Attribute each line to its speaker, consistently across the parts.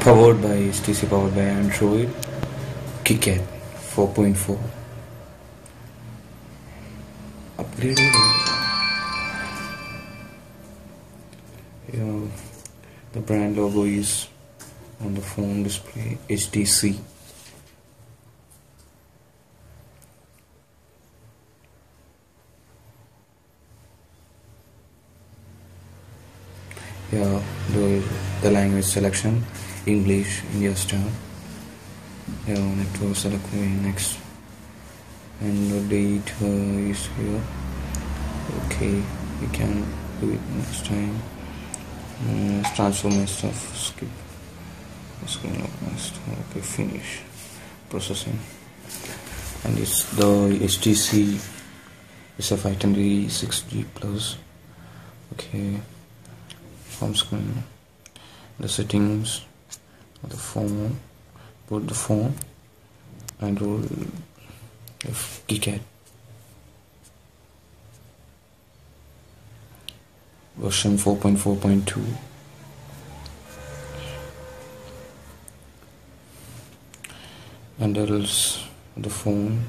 Speaker 1: Powered by HTC, powered by Android, KitKat 4.4. Upgraded. Yeah, the brand logo is on the phone display, HTC. Yeah, the language selection, English, India style. Yeah, network select next, and the date is here. Okay, we can do it next time. Transfer my stuff, skip screen lock my stuff. Okay, finish processing. And it's the HTC SF526G Plus. Okay, home screen, the settings of the phone, put the phone, and roll KitKat version 4.4.2. and else the phone,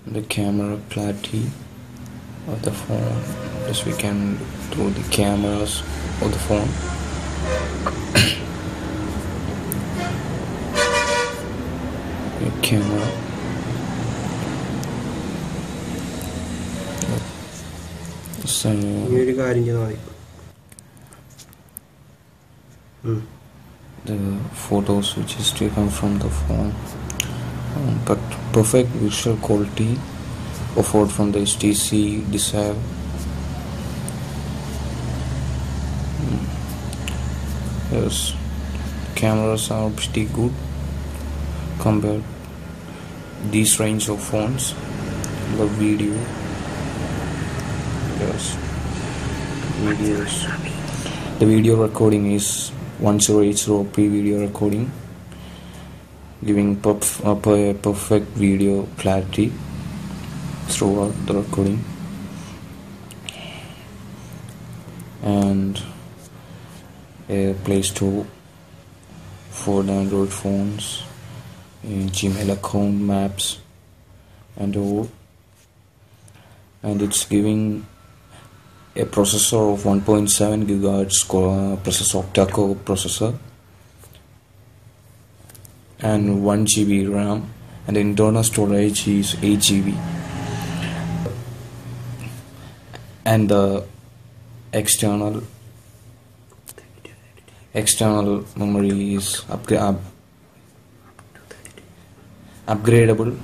Speaker 1: the camera clarity of the phone. Yes, we can do the cameras of the phone. The camera. So the photos which is taken from the phone, but perfect visual quality offered from the HTC Desire. Yes, cameras are pretty good compared these range of phones. The video, yes, the video recording is 1080p video recording, giving perfect video clarity throughout the recording. And a Play Store for the Android phones, Gmail account, maps, and all. And it's giving a processor of 1.7 GHz processor, octa-core processor, and 1 GB RAM, and the internal storage is 8 GB, and the external memory is upgradable.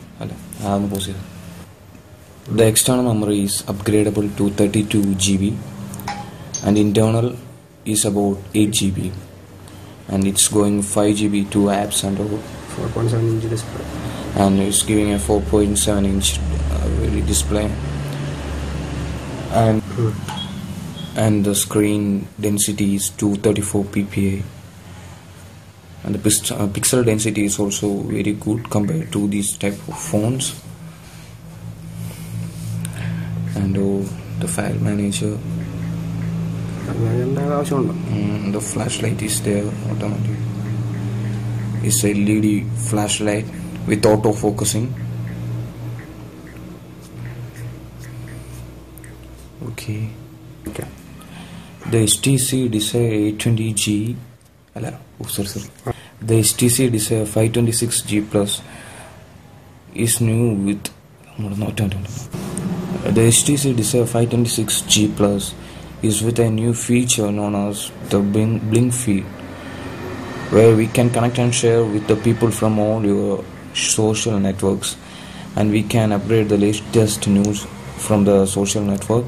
Speaker 1: The external memory is upgradable to 32 GB, and internal is about 8 GB, and it's going 5 GB to apps and all.
Speaker 2: 4.7 inch display,
Speaker 1: and it's giving a 4.7 inch display, and the screen density is 234 ppi, and the pixel density is also very good compared to these type of phones. And the file manager, the flashlight is there automatic. It's a LED flashlight with auto focusing. Okay. The HTC Desire 820G, the HTC Desire 526G Plus is new with the HTC Desire 526G Plus is with a new feature known as the Blink feed, where we can connect and share with the people from all your social networks, and we can upgrade the latest news from the social network.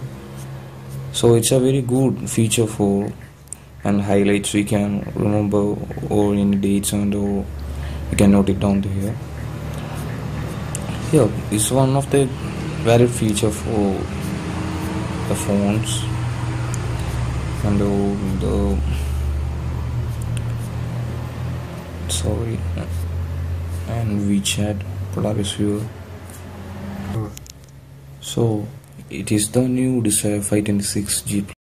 Speaker 1: So it's a very good feature for, and highlights we can remember, or any dates, and or we can note it down here. Yeah, it's one of the valid feature for the phones, and the and WeChat, Polaris Viewer. So it is the new Desire 526G